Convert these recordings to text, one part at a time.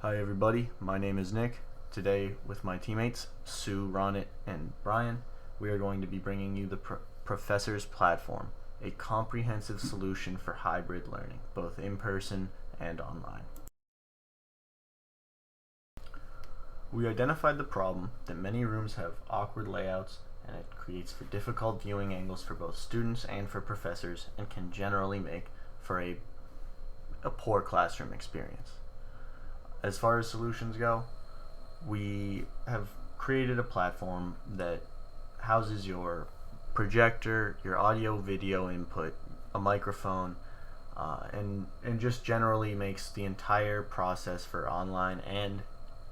Hi everybody, my name is Nick. Today with my teammates, Sue, Ronit, and Brian, we are going to be bringing you the Professor's Platform, a comprehensive solution for hybrid learning, both in person and online. We identified the problem that many rooms have awkward layouts and it creates for difficult viewing angles for both students and for professors and can generally make for a poor classroom experience. As far as solutions go, we have created a platform that houses your projector, your audio video input, a microphone, and just generally makes the entire process for online and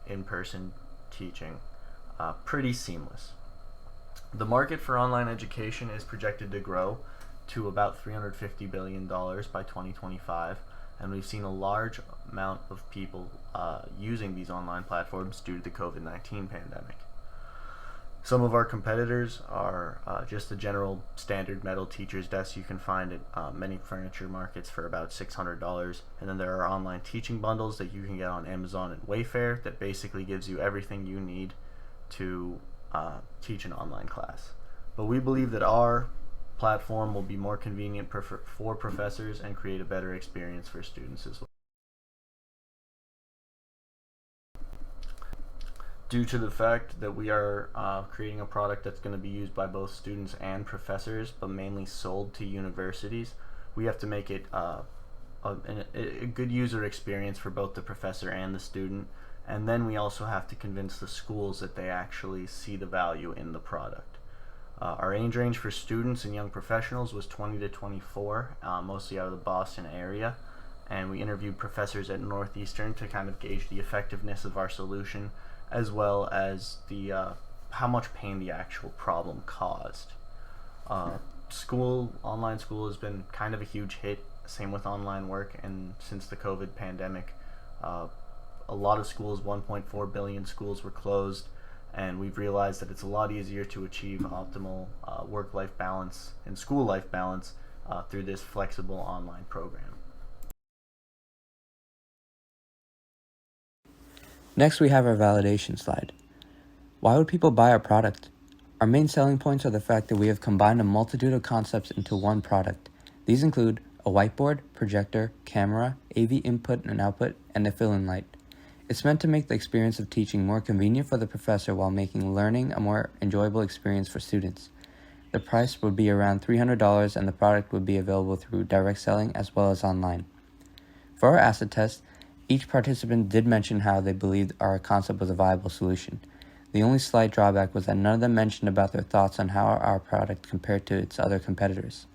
in-person teaching pretty seamless. The market for online education is projected to grow to about $350 billion by 2025, and we've seen a large amount of people using these online platforms due to the COVID-19 pandemic. Some of our competitors are just the general standard metal teacher's desk you can find at many furniture markets for about $600, and then there are online teaching bundles that you can get on Amazon and Wayfair that basically gives you everything you need to teach an online class. But we believe that our platform will be more convenient for professors and create a better experience for students as well. Due to the fact that we are creating a product that's going to be used by both students and professors, but mainly sold to universities, we have to make it a good user experience for both the professor and the student, and then we also have to convince the schools that they actually see the value in the product. Our age range for students and young professionals was 20 to 24, mostly out of the Boston area, and we interviewed professors at Northeastern to kind of gauge the effectiveness of our solution, as well as the how much pain the actual problem caused. Online school has been kind of a huge hit, same with online work, and since the COVID pandemic, a lot of schools, 1.4 billion schools were closed, and we've realized that it's a lot easier to achieve optimal work-life balance and school-life balance through this flexible online program. Next, we have our validation slide. Why would people buy our product? Our main selling points are the fact that we have combined a multitude of concepts into one product. These include a whiteboard, projector, camera, AV input and output, and a fill-in light. It's meant to make the experience of teaching more convenient for the professor while making learning a more enjoyable experience for students. The price would be around $300 and the product would be available through direct selling as well as online. For our acid test, each participant did mention how they believed our concept was a viable solution. The only slight drawback was that none of them mentioned about their thoughts on how our product compared to its other competitors.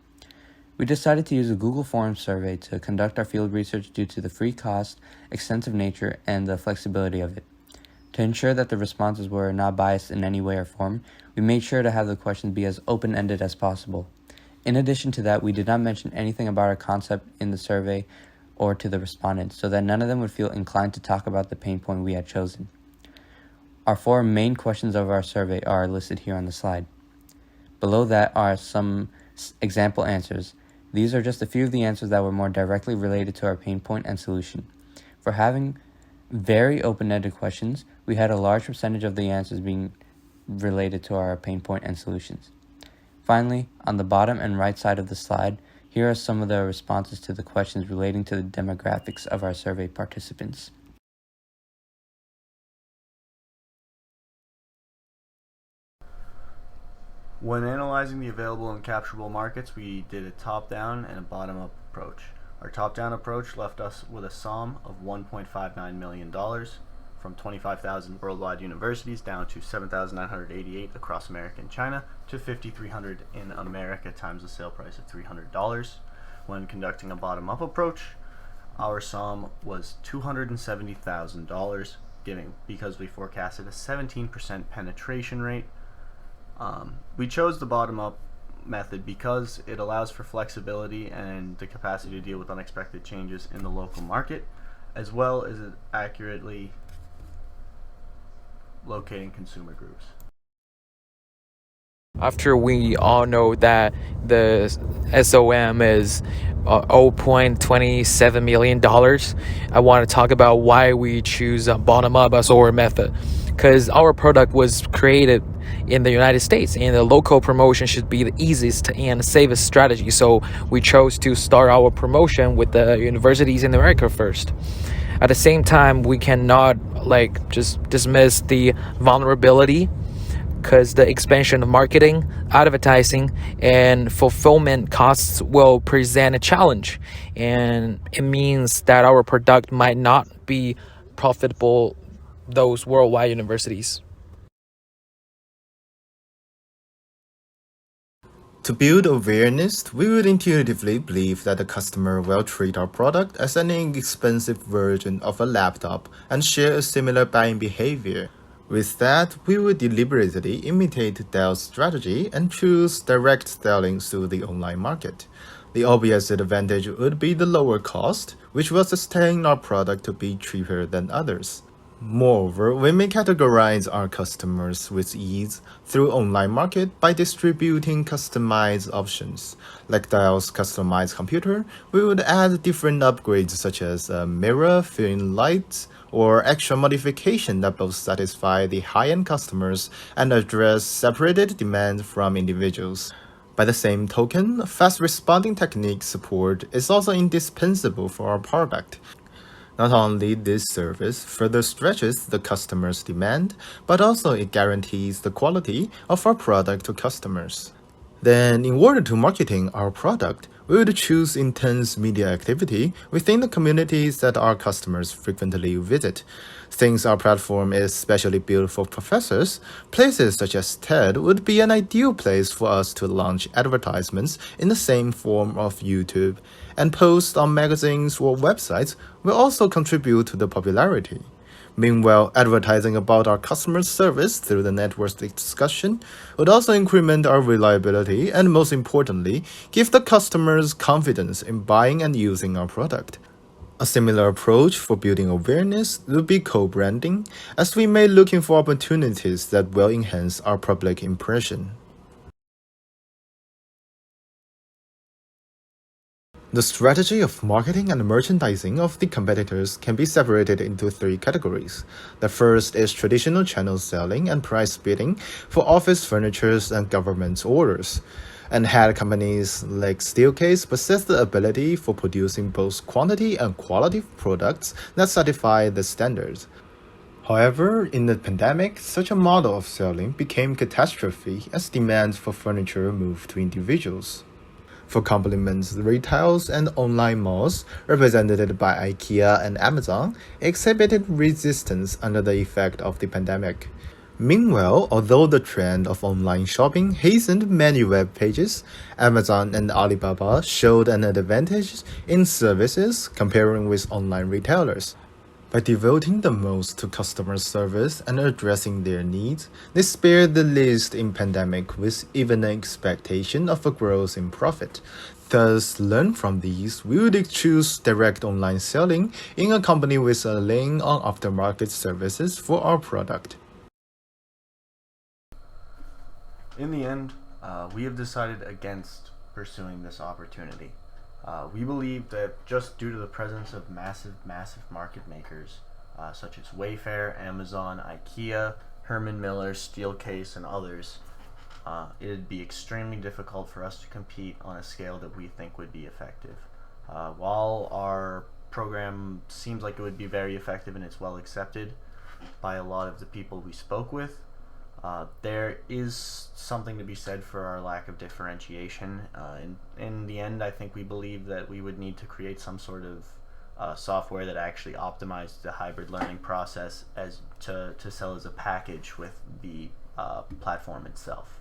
We decided to use a Google Forms survey to conduct our field research due to the free cost, extensive nature, and the flexibility of it. To ensure that the responses were not biased in any way or form, we made sure to have the questions be as open-ended as possible. In addition to that, we did not mention anything about our concept in the survey or to the respondents, so that none of them would feel inclined to talk about the pain point we had chosen. Our 4 main questions of our survey are listed here on the slide. Below that are some example answers. These are just a few of the answers that were more directly related to our pain point and solution. For having very open-ended questions, we had a large percentage of the answers being related to our pain point and solutions. Finally, on the bottom and right side of the slide, here are some of the responses to the questions relating to the demographics of our survey participants. When analyzing the available and capturable markets, we did a top-down and a bottom-up approach. Our top-down approach left us with a sum of $1.59 million from 25,000 worldwide universities down to 7,988 across America and China to 5,300 in America times the sale price of $300. When conducting a bottom-up approach, our sum was $270,000, because we forecasted a 17% penetration rate. We chose the bottom-up method because it allows for flexibility and the capacity to deal with unexpected changes in the local market, as well as accurately locating consumer groups. After we all know that the SOM is $0.27 million, I want to talk about why we choose bottom up as our method. Because our product was created in the United States, and the local promotion should be the easiest and safest strategy. So we chose to start our promotion with the universities in America first. At the same time, we cannot just dismiss the vulnerability, because the expansion of marketing, advertising, and fulfillment costs will present a challenge, and it means that our product might not be profitable those worldwide universities. To build awareness, we would intuitively believe that the customer will treat our product as an inexpensive version of a laptop and share a similar buying behavior. With that, we would deliberately imitate Dell's strategy and choose direct selling through the online market. The obvious advantage would be the lower cost, which will sustain our product to be cheaper than others. Moreover, we may categorize our customers with ease through online market by distributing customized options. Like Dell's customized computer, we would add different upgrades such as a mirror, fill-in lights, or extra modification that both satisfy the high-end customers and address separated demand from individuals. By the same token, fast responding technique support is also indispensable for our product. Not only this service further stretches the customer's demand, but also it guarantees the quality of our product to customers. Then, in order to marketing our product, we would choose intense media activity within the communities that our customers frequently visit. Since our platform is specially built for professors, places such as TED would be an ideal place for us to launch advertisements in the same form of YouTube, and posts on magazines or websites will also contribute to the popularity. Meanwhile, advertising about our customer service through the network discussion would also increment our reliability and, most importantly, give the customers confidence in buying and using our product. A similar approach for building awareness would be co-branding, as we may looking for opportunities that will enhance our public impression. The strategy of marketing and merchandising of the competitors can be separated into three categories. The first is traditional channel selling and price bidding for office furniture and government orders. And had companies like Steelcase possess the ability for producing both quantity and quality products that satisfy the standards. However, in the pandemic, such a model of selling became catastrophe as demand for furniture moved to individuals. For complements, retails and online malls, represented by IKEA and Amazon, exhibited resistance under the effect of the pandemic. Meanwhile, although the trend of online shopping hastened many web pages, Amazon and Alibaba showed an advantage in services comparing with online retailers. By devoting the most to customer service and addressing their needs, they spared the least in pandemic with even an expectation of a growth in profit. Thus, learn from these, we would choose direct online selling in a company with a lean on aftermarket services for our product. In the end, we have decided against pursuing this opportunity. We believe that just due to the presence of massive market makers, such as Wayfair, Amazon, IKEA, Herman Miller, Steelcase, and others, it'd be extremely difficult for us to compete on a scale that we think would be effective. While our program seems like it would be very effective and it's well accepted by a lot of the people we spoke with, there is something to be said for our lack of differentiation. In the end, I think we believe that we would need to create some sort of software that actually optimized the hybrid learning process as to sell as a package with the platform itself.